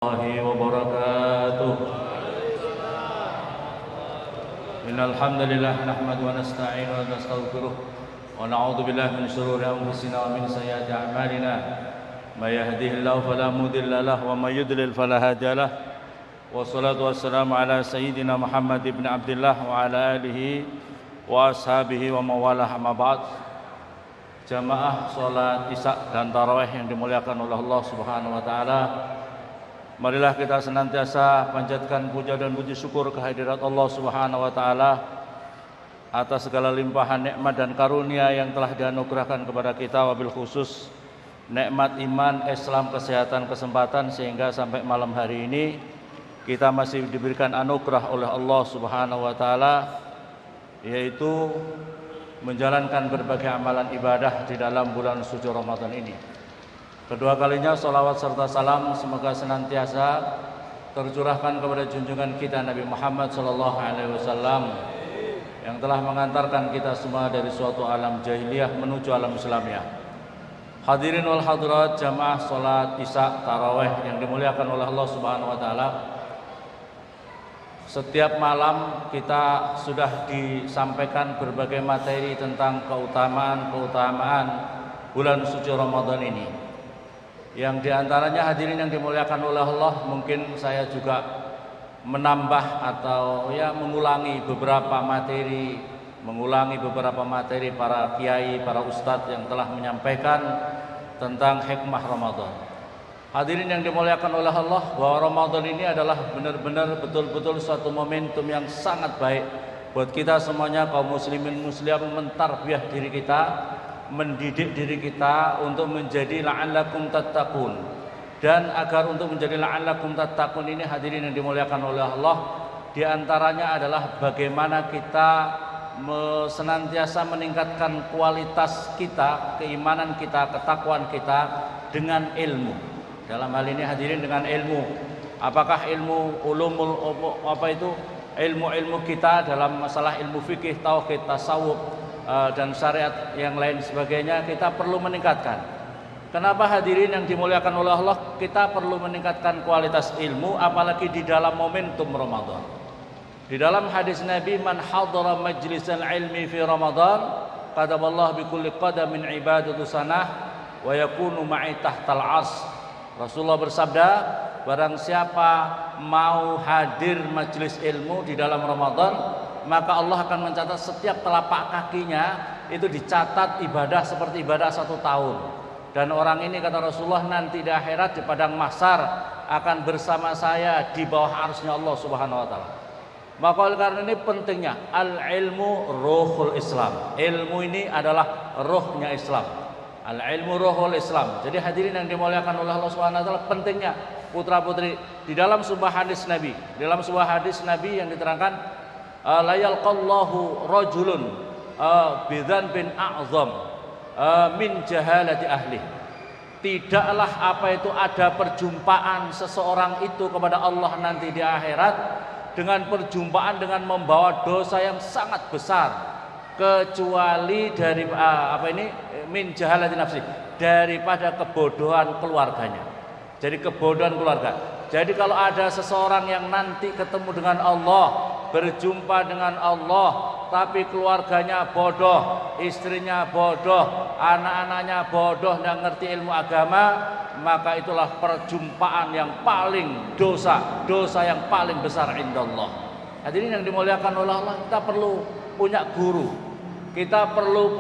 الله وبركاته. إن الحمد لله نحمده ونستعينه ونستغفره ونعوذ بالله من شرور أنفسنا ومن سيئات أعمالنا. من يهده الله فلا مضل له ومن يضلل فلا هادي له. والصلاة والسلام على سيدنا محمد بن عبد الله وعلى آله وأصحابه ومن والاه. أما بعد. Jamaah salat Isya dan tarawih yang dimuliakan oleh Allah Subhanahu wa taala. Marilah kita senantiasa panjatkan puja dan puji syukur kehadirat Allah Subhanahu wa taala atas segala limpahan nikmat dan karunia yang telah dianugerahkan kepada kita, wabil khusus nikmat iman, Islam, kesehatan, kesempatan, sehingga sampai malam hari ini kita masih diberikan anugerah oleh Allah Subhanahu wa taala, yaitu menjalankan berbagai amalan ibadah di dalam bulan suci Ramadan ini. Kedua kalinya salawat serta salam semoga senantiasa tercurahkan kepada junjungan kita Nabi Muhammad SAW yang telah mengantarkan kita semua dari suatu alam jahiliyah menuju alam Islamiyah. Hadirin wal hadirat jamaah salat Isya tarawih yang dimuliakan oleh Allah Subhanahu wa taala. Setiap malam kita sudah disampaikan berbagai materi tentang keutamaan bulan suci Ramadan ini. Yang diantaranya hadirin yang dimuliakan oleh Allah, mungkin saya juga menambah atau mengulangi beberapa materi para kiai, para ustadz yang telah menyampaikan tentang hikmah Ramadan. Hadirin yang dimuliakan oleh Allah, bahwa Ramadan ini adalah benar-benar betul-betul suatu momentum yang sangat baik buat kita semuanya kaum muslimin muslimat, mentarbiyah diri kita, mendidik diri kita untuk menjadi la'allakum tattaqun. Dan agar untuk menjadi la'allakum tattaqun ini, hadirin yang dimuliakan oleh Allah, diantaranya adalah bagaimana kita senantiasa meningkatkan kualitas kita, keimanan kita, ketakwaan kita dengan ilmu. Dalam hal ini hadirin dengan ilmu, apakah ilmu ilmu kita dalam masalah ilmu fikih, tauhid, tasawuf dan syariat yang lain sebagainya, kita perlu meningkatkan. Kenapa hadirin yang dimuliakan oleh Allah, kita perlu meningkatkan kualitas ilmu, apalagi di dalam momentum Ramadan. Di dalam hadis Nabi, man hadara majlisal ilmi fi Ramadan qadaballahu bi kulli qadamin ibadatu sanah wa yakunu ma'i tahtal ars. Rasulullah bersabda, barang siapa mau hadir majelis ilmu di dalam Ramadan, maka Allah akan mencatat setiap telapak kakinya itu dicatat ibadah seperti ibadah 1 tahun. Dan orang ini, kata Rasulullah, nanti di akhirat di padang mahsyar akan bersama saya di bawah arsy-Nya Allah Subhanahu wa taala. Maka oleh karena ini pentingnya al-ilmu ruhul Islam. Ilmu ini adalah ruhnya Islam. Al-ilmu ruhul Islam. Jadi hadirin yang dimuliakan oleh Allah Subhanahu wa taala, pentingnya putra-putri di dalam sebuah hadis Nabi. Dalam sebuah hadis Nabi yang diterangkan, la yalqallahu rajulun bidzanbin a'zam min jahalati ahli. Tidaklah ada perjumpaan seseorang itu kepada Allah nanti di akhirat dengan perjumpaan dengan membawa dosa yang sangat besar, kecuali dari min jahalati nafsi, daripada kebodohan keluarganya. Jadi kebodohan keluarga. Jadi kalau ada seseorang yang nanti ketemu dengan Allah, berjumpa dengan Allah, tapi keluarganya bodoh, istrinya bodoh, anak-anaknya bodoh, tidak ngerti ilmu agama, maka itulah perjumpaan yang paling dosa yang paling besar indallah. Hadirin yang dimuliakan oleh Allah, kita perlu punya guru. Kita perlu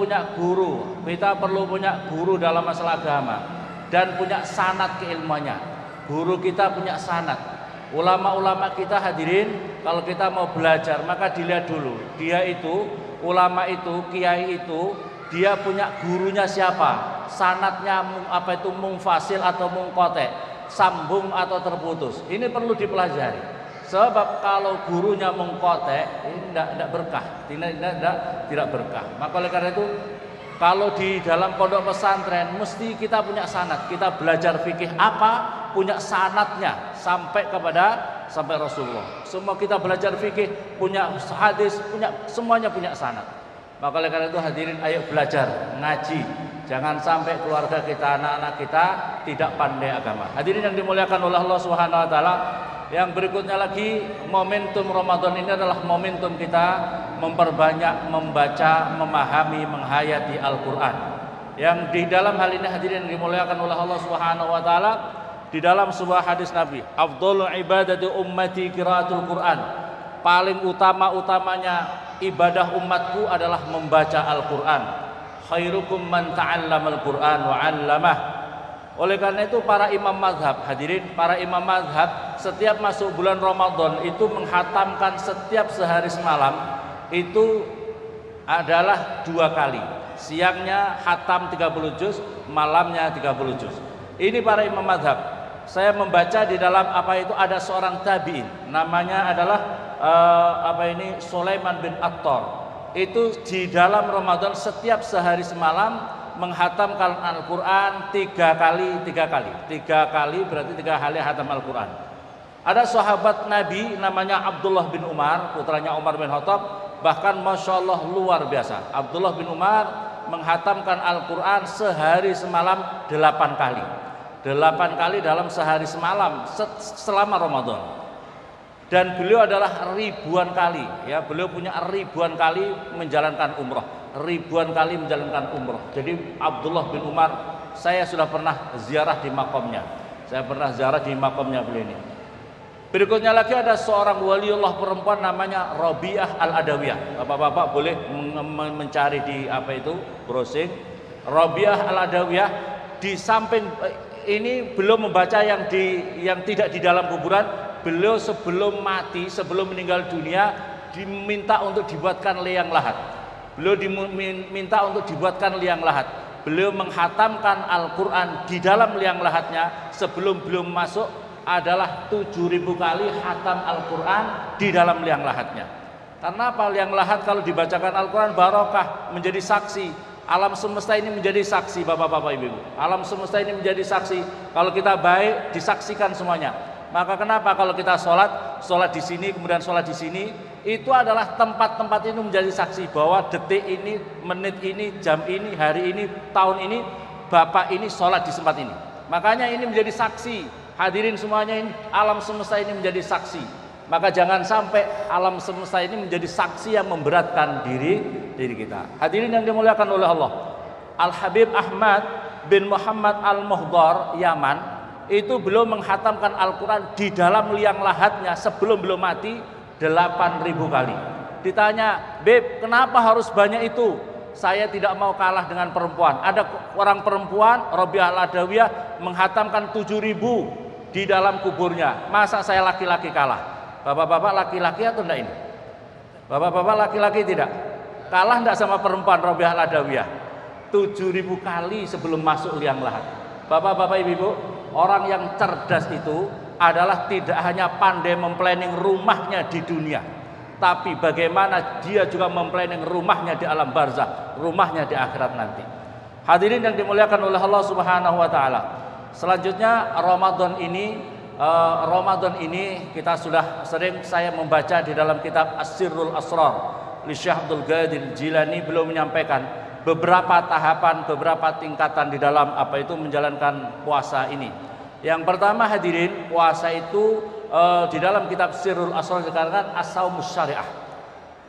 punya guru dalam masalah agama dan punya sanad keilmuannya. Guru kita punya sanad. Ulama-ulama kita hadirin, kalau kita mau belajar maka dilihat dulu, dia itu, ulama itu, kiai itu, dia punya gurunya siapa, sanadnya munfasil atau munqati', sambung atau terputus. Ini perlu dipelajari. Sebab kalau gurunya munqati', ini tidak berkah, tidak berkah. Maka oleh karena itu, kalau di dalam pondok pesantren mesti kita punya sanad. Kita belajar fikih apa, punya sanadnya sampai Rasulullah. Semua kita belajar fikih, punya hadis, semuanya punya sanad. Maka oleh karena itu hadirin, ayo belajar ngaji. Jangan sampai keluarga kita, anak-anak kita tidak pandai agama. Hadirin yang dimuliakan oleh Allah Subhanahu wa taala, yang berikutnya lagi, momentum Ramadan ini adalah momentum kita memperbanyak membaca, memahami, menghayati Al-Qur'an. Yang di dalam hal ini hadirin yang dimuliakan oleh Allah Subhanahu wa taala, di dalam sebuah hadis Nabi, afdhalul ibadati ummati qiraatul Qur'an. Paling utama-utamanya ibadah umatku adalah membaca Al-Qur'an. Khairukum man ta'allamal Qur'an wa 'allamah. Oleh karena itu para imam mazhab, hadirin, para imam mazhab setiap masuk bulan Ramadan itu menghatamkan setiap sehari semalam itu adalah 2 kali. Siangnya khatam 30 juz, malamnya 30 juz. Ini para imam mazhab. Saya membaca di dalam apa itu ada seorang tabi'in, namanya adalah Sulaiman bin Attar. Itu di dalam Ramadan setiap sehari semalam menghatamkan Al-Quran 3 kali. 3 kali berarti 3 kali hatam Al-Quran. Ada sahabat Nabi namanya Abdullah bin Umar, putranya Umar bin Khattab, bahkan Masya Allah luar biasa. Abdullah bin Umar menghatamkan Al-Quran sehari semalam 8 kali. 8 kali dalam sehari semalam selama Ramadan. Dan beliau adalah ribuan kali, ya, beliau punya ribuan kali menjalankan umroh, Jadi Abdullah bin Umar, saya sudah pernah ziarah di makamnya, beliau ini. Berikutnya lagi ada seorang waliullah perempuan namanya Rabi'ah Al-Adawiyah. Bapak-bapak boleh mencari di browsing. Rabi'ah Al-Adawiyah, di samping ini belum membaca yang tidak di dalam kuburan. Beliau sebelum mati, sebelum meninggal dunia diminta untuk dibuatkan liang lahat. Beliau menghatamkan Al-Quran di dalam liang lahatnya sebelum beliau masuk adalah 7.000 kali hatam Al-Quran di dalam liang lahatnya. Karena apa? Liang lahat kalau dibacakan Al-Quran barokah, menjadi saksi. Alam semesta ini menjadi saksi, bapak-bapak, ibu-ibu. Alam semesta ini menjadi saksi. Kalau kita baik, disaksikan semuanya. Maka kenapa kalau kita sholat di sini, kemudian sholat di sini, itu adalah tempat-tempat itu menjadi saksi bahwa detik ini, menit ini, jam ini, hari ini, tahun ini, bapak ini sholat di tempat ini. Makanya ini menjadi saksi. Hadirin semuanya, ini alam semesta ini menjadi saksi. Maka jangan sampai alam semesta ini menjadi saksi yang memberatkan diri kita. Hadirin yang dimuliakan oleh Allah, Al-Habib Ahmad bin Muhammad Al-Muhdar, Yaman, itu belum menghatamkan Al-Quran di dalam liang lahatnya sebelum belum mati 8.000 kali. Ditanya, Beb, kenapa harus banyak itu? Saya tidak mau kalah dengan perempuan. Ada orang perempuan, Rabi'ah Al-Adawiyah, menghatamkan 7.000 di dalam kuburnya. Masa saya laki-laki kalah? Bapak-bapak laki-laki atau enggak ini? Bapak-bapak laki-laki tidak? Kalah enggak sama perempuan Rabi'ah Al-Adawiyah? 7.000 kali sebelum masuk liang lahat. Bapak-bapak, ibu-ibu, orang yang cerdas itu adalah tidak hanya pandai memplanning rumahnya di dunia, tapi bagaimana dia juga memplanning rumahnya di alam barzakh, rumahnya di akhirat nanti. Hadirin yang dimuliakan oleh Allah Subhanahu wa taala. Selanjutnya Ramadan ini kita sudah sering saya membaca di dalam kitab As-Sirrul Asrar li Syekh Abdul Qadir Jilani, belum menyampaikan beberapa tahapan, beberapa tingkatan di dalam menjalankan puasa ini. Yang pertama hadirin, puasa itu di dalam kitab Sirrul Asrar dikatakan as-saumus syariah.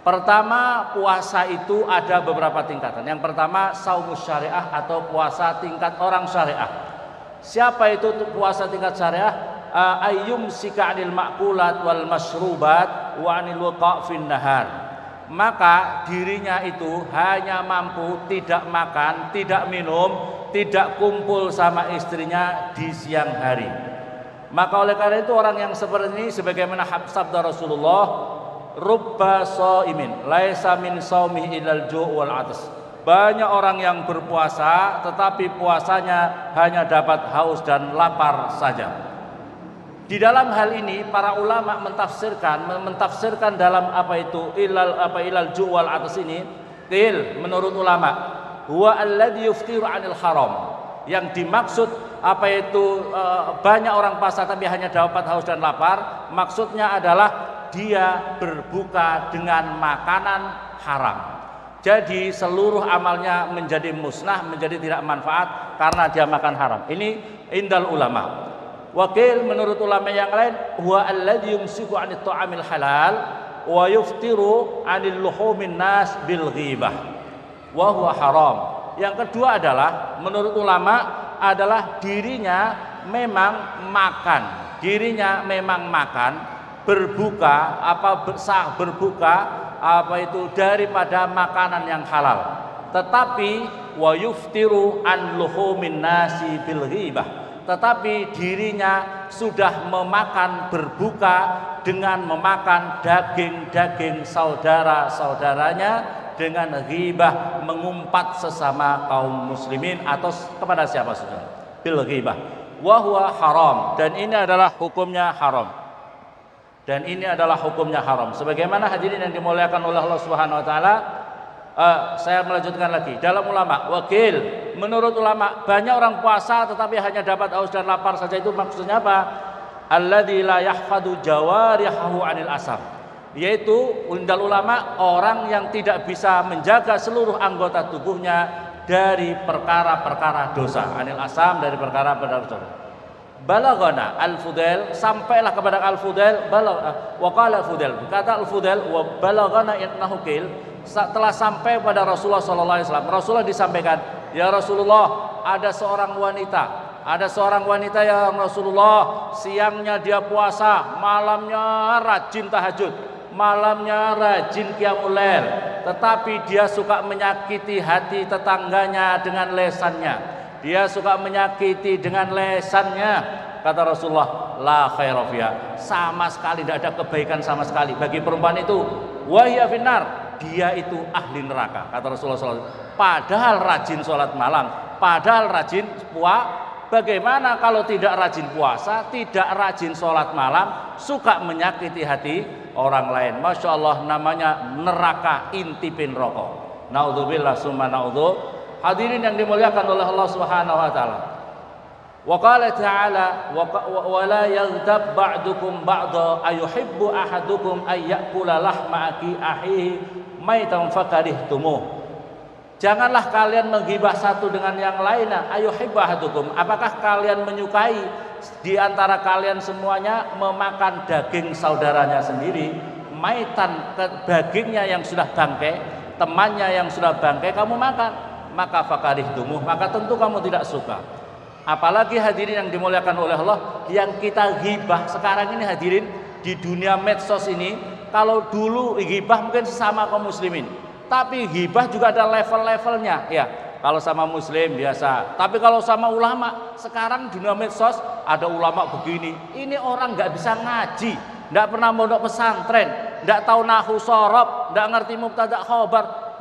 Pertama, puasa itu ada beberapa tingkatan. Yang pertama, saumus syariah atau puasa tingkat orang syariah. Siapa itu puasa tingkat syariah? Ayyum sika 'anil ma'kulat wal masyrubat wa 'anil waqa' fin nahar. Maka dirinya itu hanya mampu tidak makan, tidak minum, tidak kumpul sama istrinya di siang hari. Maka oleh karena itu orang yang seperti ini, sebagaimana sabda Rasulullah, rubba shaimin laisa min shaumihi ilal ju' wal 'atas. Banyak orang yang berpuasa tetapi puasanya hanya dapat haus dan lapar saja. Di dalam hal ini para ulama mentafsirkan dalam ilal ju' wal 'atas ini, menurut ulama, huwa alladhi yuftiru 'anil haram. Yang dimaksud banyak orang puasa tapi hanya dapat haus dan lapar, maksudnya adalah dia berbuka dengan makanan haram. Jadi seluruh amalnya menjadi musnah, menjadi tidak manfaat karena dia makan haram. Ini indal ulama. Wakil menurut ulama yang lain, huwa alladzi yumsiku 'anit ta'amil halal wa yuftiru 'anil luhumin nas bil ghibah wa huwa haram. Yang kedua adalah menurut ulama adalah dirinya memang makan, berbuka itu daripada makanan yang halal. Tetapi wa yuftiru an luhumin nasi bil ghibah. Tetapi dirinya sudah berbuka dengan memakan daging-daging saudara-saudaranya dengan ghibah, mengumpat sesama kaum muslimin atau kepada siapa saja. Bil ghibah. Wa huwa haram, dan ini adalah hukumnya haram. Sebagaimana hadirin yang dimuliakan oleh Allah Subhanahu wa taala, saya melanjutkan lagi. Dalam ulama, wakil menurut ulama banyak orang puasa tetapi hanya dapat haus dan lapar saja, itu maksudnya apa? Alladzi la yahfadu jawarihahu 'anil asam. Yaitu undal ulama orang yang tidak bisa menjaga seluruh anggota tubuhnya dari perkara-perkara dosa. Anil asam, dari perkara-perkara dosa. Balagana al-Fudail, sampailah kepada al-Fudail, waqala al-Fudail, kata al-Fudail, wa balagana innahu qil, setelah sampai pada Rasulullah sallallahu alaihi wasallam, Rasulullah disampaikan, ya Rasulullah, ada seorang wanita yang Rasulullah, siangnya dia puasa, malamnya rajin tahajud, malamnya rajin qiyamul lail, tetapi dia suka menyakiti hati tetangganya dengan lesannya. Dia suka menyakiti dengan lesannya. Kata Rasulullah, la khaira fiha, sama sekali tidak ada kebaikan sama sekali bagi perempuan itu. Wa hiya finnar, dia itu ahli neraka. Kata Rasulullah SAW. Padahal rajin sholat malam, padahal rajin puasa. Bagaimana kalau tidak rajin puasa, tidak rajin sholat malam, suka menyakiti hati orang lain? Masya Allah, namanya neraka intipin rokok. Naudzubillah summa naudzu. Hadirin yang dimuliakan oleh Allah Subhanahu wa taala. Wa qala ta'ala wa la yaghtab ba'dukum ba'dha ayuhibbu ahadukum ay ya'kula lahma akhihi maitan fakarihtumuh. Janganlah kalian menggibah satu dengan yang lainnya. Ayuhibbu ahadukum, apakah kalian menyukai di antara kalian semuanya memakan daging saudaranya sendiri? Maitan, dagingnya yang sudah bangkai, temannya yang sudah bangkai kamu makan, maka fakarihtumuh, maka tentu kamu tidak suka. Apalagi hadirin yang dimuliakan oleh Allah, yang kita ghibah sekarang ini hadirin di dunia medsos ini. Kalau dulu ghibah mungkin sesama kaum muslimin, tapi ghibah juga ada level-levelnya ya. Kalau sama muslim biasa, tapi kalau sama ulama sekarang dunia medsos ada ulama begini, ini orang nggak bisa ngaji, nggak pernah mondok pesantren, nggak tahu nahwu shorof, nggak ngerti mubtada khabar,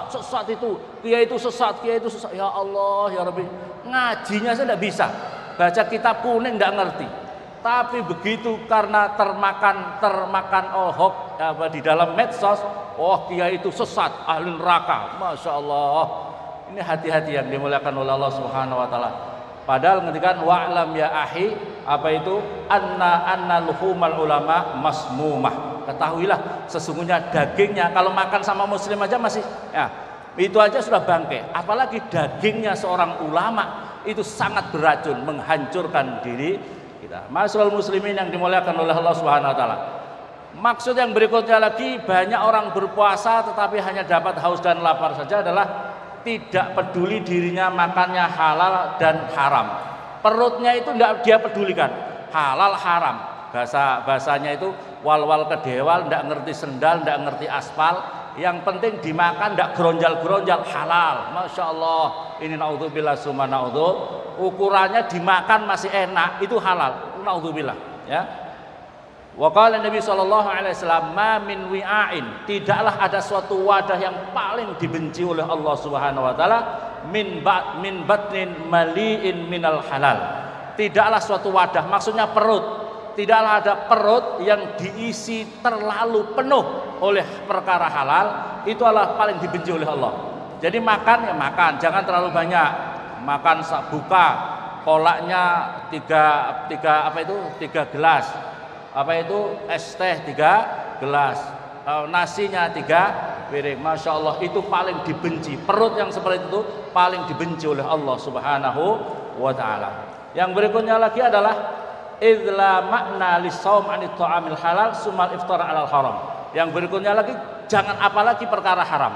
sesat itu, kiai itu sesat. Ya Allah, ya Rabbi, ngajinya saya tidak bisa, baca kitab kuning tidak ngerti. Tapi begitu karena termakan ohok di dalam medsos, oh kiai itu sesat, ahli neraka, masya Allah. Ini hati-hati yang dimuliakan oleh Allah Subhanahu wa taala. Padahal ngendikan wa'lam ya ahi, apa itu? Anna luhumal ulama masmumah. Ketahuilah sesungguhnya dagingnya, kalau makan sama muslim aja masih ya, itu aja sudah bangkai, apalagi dagingnya seorang ulama, itu sangat beracun, menghancurkan diri kita. Masyaallah muslimin yang dimuliakan oleh Allah Subhanahu wa taala. Maksud yang berikutnya lagi, banyak orang berpuasa tetapi hanya dapat haus dan lapar saja, adalah tidak peduli dirinya makannya halal dan haram. Perutnya itu tidak dia pedulikan, halal haram. Bahasanya itu wal-wal kedewal, tidak ngerti sendal, tidak ngerti aspal. Yang penting dimakan, tidak geronjal-geronjal, halal. Masya Allah, ini naudzubillah summa naudzu. Ukurannya dimakan masih enak, itu halal. Naudzubillah ya. Wa qala Nabi sallallahu alaihi wasallam, ma min wi'ain, tidaklah ada suatu wadah yang paling dibenci oleh Allah Subhanahu wa taala min batnin mali'in minal halal. Tidaklah suatu wadah, maksudnya perut, tidaklah ada perut yang diisi terlalu penuh oleh perkara halal, itu adalah paling dibenci oleh Allah. Jadi makan ya makan, jangan terlalu banyak. Makan buka, kolaknya tiga gelas, apa itu es teh 3 gelas, nasinya 3 piring. Masya Allah, itu paling dibenci. Perut yang seperti itu paling dibenci oleh Allah Subhanahu wa ta'ala. Yang berikutnya lagi adalah idla makna lisawm anit ta'amil halal sumal iftar alal haram. Yang berikutnya lagi, jangan apalagi perkara haram.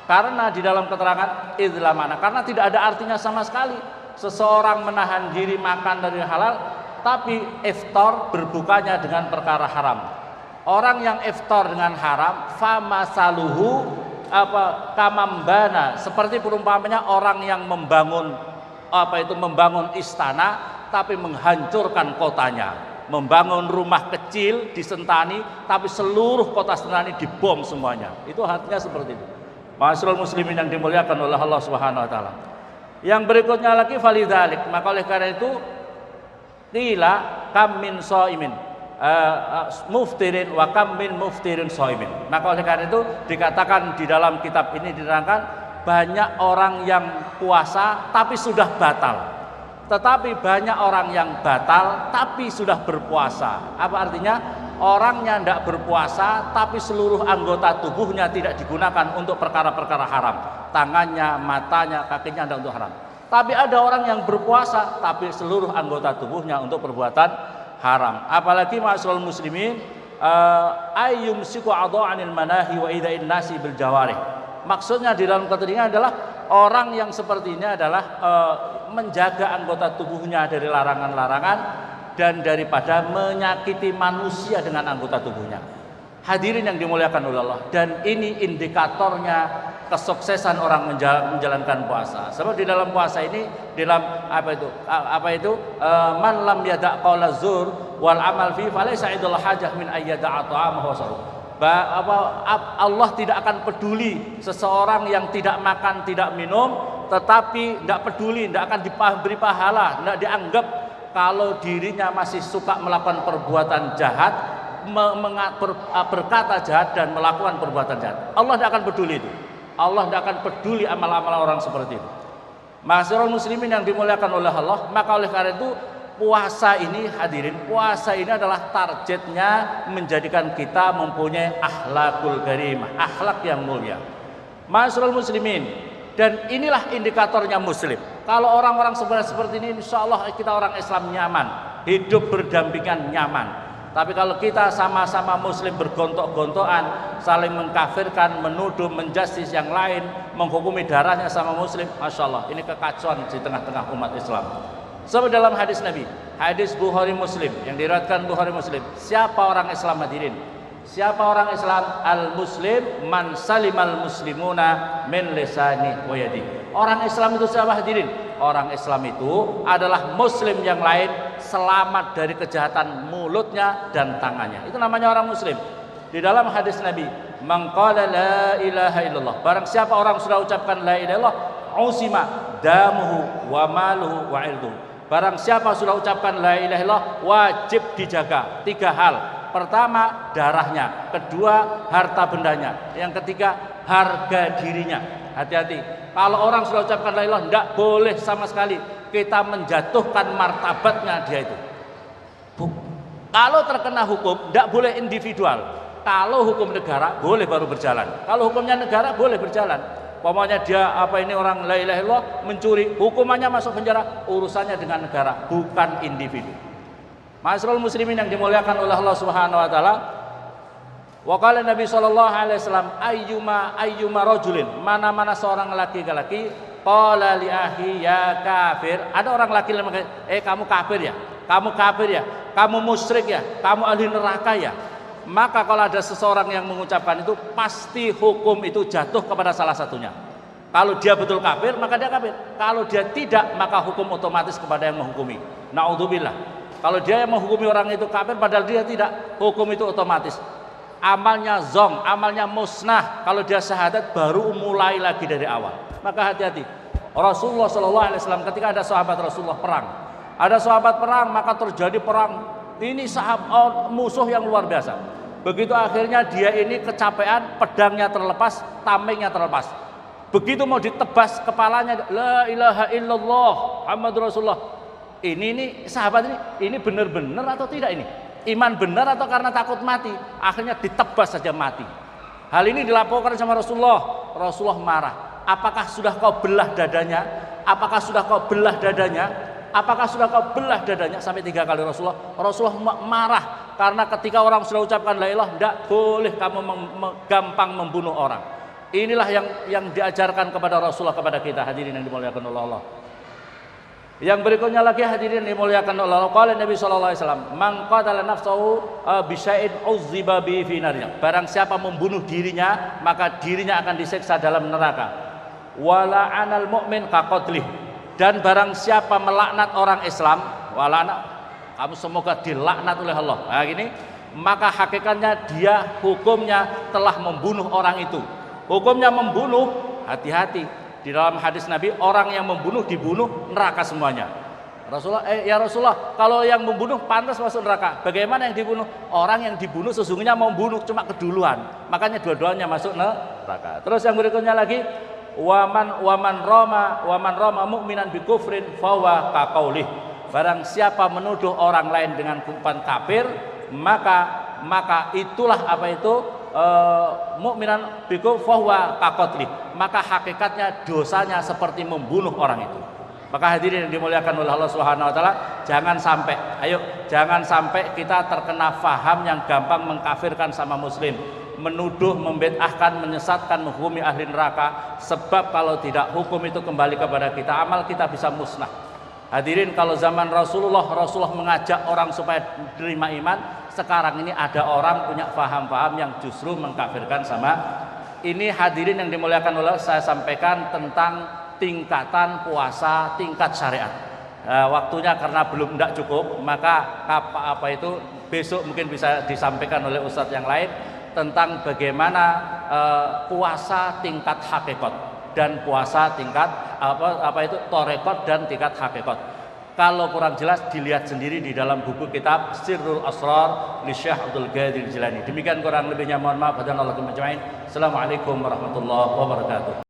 Karena di dalam keterangan idla makna, karena tidak ada artinya sama sekali seseorang menahan diri makan dari halal, tapi iftar berbukanya dengan perkara haram. Orang yang iftar dengan haram, famasaluhu kamambana, seperti perumpamanya orang yang membangun membangun istana tapi menghancurkan kotanya. Membangun rumah kecil di Sentani tapi seluruh kota Sentani dibom semuanya. Itu artinya seperti itu. Ma'asyiral muslimin yang dimuliakan oleh Allah Subhanahu wa taala. Yang berikutnya lagi falidzalik, maka oleh karena itu qila kam min shaimin muftirin wa kam min muftirin shaimin. Maka oleh karena itu dikatakan di dalam kitab ini diterangkan banyak orang yang puasa tapi sudah batal. Tetapi banyak orang yang batal tapi sudah berpuasa. Apa artinya? Orang yang tidak berpuasa tapi seluruh anggota tubuhnya tidak digunakan untuk perkara-perkara haram. Tangannya, matanya, kakinya tidak untuk haram. Tapi ada orang yang berpuasa tapi seluruh anggota tubuhnya untuk perbuatan haram. Apalagi ma'asyiral muslimin, ayyumsiku adha'anil manahi wa ida'in nasi bil jawarih. Maksudnya di dalam keterangan adalah orang yang seperti ini adalah menjaga anggota tubuhnya dari larangan-larangan dan daripada menyakiti manusia dengan anggota tubuhnya. Hadirin yang dimuliakan oleh Allah, dan ini indikatornya kesuksesan orang menjalankan puasa. Sebab di dalam puasa ini, dalam man lam yada' qaula zur wal amal fi falaysa idul hajah min ayyada'a ta'amahu wa sarabahu. Allah tidak akan peduli seseorang yang tidak makan, tidak minum, tetapi tidak peduli, tidak akan diberi pahala, tidak dianggap kalau dirinya masih suka melakukan perbuatan jahat, berkata jahat dan melakukan perbuatan jahat. Allah tidak akan peduli itu. Allah tidak akan peduli amal-amal orang seperti itu. Ma'asyiral muslimin yang dimuliakan oleh Allah, maka oleh karena itu puasa ini, hadirin, puasa ini adalah targetnya menjadikan kita mempunyai akhlakul karimah, akhlak yang mulia. Ma'asyiral muslimin, dan inilah indikatornya muslim. Kalau orang-orang seperti ini, insya Allah kita orang Islam nyaman, hidup berdampingan nyaman. Tapi kalau kita sama-sama muslim bergontok-gontokan, saling mengkafirkan, menuduh, menjustis yang lain, menghukumi darahnya sama muslim, masya Allah, ini kekacauan di tengah-tengah umat Islam. Sebab dalam hadis Nabi, hadis Bukhari Muslim yang diriwayatkan Bukhari Muslim, siapa orang Islam hadirin? Siapa orang Islam? Al-Muslim man salimal muslimuna min lisani wa yadi. Orang Islam itu siapa hadirin? Orang Islam itu adalah muslim yang lain selamat dari kejahatan mulutnya dan tangannya. Itu namanya orang muslim. Di dalam hadis Nabi, man qala la ilaha illallah, barang siapa orang sudah ucapkan la ilaha illallah, usima damuhu wa maluhu wa irduhu. Barang siapa sudah ucapkan la ilaha illallah, wajib dijaga 3 hal. Pertama, darahnya. Kedua, harta bendanya. Yang ketiga, harga dirinya. Hati-hati. Kalau orang sudah ucapkan la ilaha illallah, tidak boleh sama sekali kita menjatuhkan martabatnya dia itu. Kalau terkena hukum, tidak boleh individual. Kalau hukum negara, boleh baru berjalan. Kalau hukumnya negara, boleh berjalan. Pokoknya dia orang la ilaha illallah mencuri, hukumannya masuk penjara, urusannya dengan negara, bukan individu. Ma'asyiral muslimin yang dimuliakan oleh Allah Subhanahu wa taala. Wa qala Nabi sallallahu alaihi wasallam, ayyuma rajulin, mana-mana seorang laki-laki qala li akhi ya kafir. Ada orang laki-laki kamu kafir ya? Kamu kafir ya? Kamu musyrik ya? Kamu ahli neraka ya? Maka kalau ada seseorang yang mengucapkan itu, pasti hukum itu jatuh kepada salah satunya. Kalau dia betul kafir, maka dia kafir. Kalau dia tidak, maka hukum otomatis kepada yang menghukumi. Naudzubillah. Kalau dia yang menghukumi orang itu kafir, padahal dia tidak, hukum itu otomatis. Amalnya zong, amalnya musnah. Kalau dia syahadat, baru mulai lagi dari awal. Maka hati-hati. Rasulullah SAW ketika ada sahabat Rasulullah perang, ada sahabat perang, maka terjadi perang. Ini sahabat musuh yang luar biasa. Begitu akhirnya dia ini kecapean, pedangnya terlepas, tamengnya terlepas. Begitu mau ditebas kepalanya, la ilaha illallah Muhammadur Rasulullah. Ini sahabat ini benar-benar atau tidak ini? Iman benar atau karena takut mati? Akhirnya ditebas saja mati. Hal ini dilaporkan sama Rasulullah. Rasulullah marah. Apakah sudah kau belah dadanya? Apakah sudah kau belah dadanya? Apakah sudah kau belah dadanya? Sampai 3 kali Rasulullah marah karena ketika orang sudah ucapkan la ilaha, tidak boleh kamu gampang membunuh orang. Inilah yang diajarkan kepada Rasulullah kepada kita, hadirin yang dimuliakan oleh Allah. Yang berikutnya lagi, hadirin yang dimuliakan oleh Allah, qala Nabi sallallahu alaihi wasallam, man qatala nafsahu bi syai'in uzziba bi fi nar. Barang siapa membunuh dirinya, maka dirinya akan disiksa dalam neraka. Wala anal mu'min ka qatlih. Dan barang siapa melaknat orang Islam, walana, kamu semoga dilaknat oleh Allah. Nah, gini, maka hakikatnya dia hukumnya telah membunuh orang itu. Hukumnya membunuh, hati-hati. Di dalam hadis Nabi, orang yang membunuh dibunuh neraka semuanya. Rasulullah, ya Rasulullah, kalau yang membunuh pantas masuk neraka. Bagaimana yang dibunuh? Orang yang dibunuh sesungguhnya membunuh cuma keduluan. Makanya dua-duanya masuk neraka. Terus yang berikutnya lagi, waman roma mu'minan bi kufrin fawa kaqaulih. Barang siapa menuduh orang lain dengan hukuman kafir, maka itulah apa itu? Mukminan bikum fahuwa kaqatli, maka hakikatnya dosanya seperti membunuh orang itu. Maka hadirin yang dimuliakan oleh Allah Subhanahu wa taala, jangan sampai kita terkena faham yang gampang mengkafirkan sama muslim, menuduh, membid'ahkan, menyesatkan, menghukumi ahli neraka. Sebab kalau tidak, hukum itu kembali kepada kita, amal kita bisa musnah. Hadirin, kalau zaman Rasulullah mengajak orang supaya menerima iman. Sekarang ini ada orang punya faham-faham yang justru mengkafirkan sama ini. Hadirin yang dimuliakan Allah, saya sampaikan tentang tingkatan puasa tingkat syariat. Waktunya karena belum tidak cukup, maka apa itu besok mungkin bisa disampaikan oleh ustadz yang lain tentang bagaimana puasa tingkat hakikat dan puasa tingkat apa itu torekot dan tingkat hakikat. Kalau kurang jelas dilihat sendiri di dalam buku kitab Sirrul Asrar li Syekh Abdul Qadir Jilani. Demikian kurang lebihnya, mohon maaf. Assalamualaikum warahmatullahi wabarakatuh.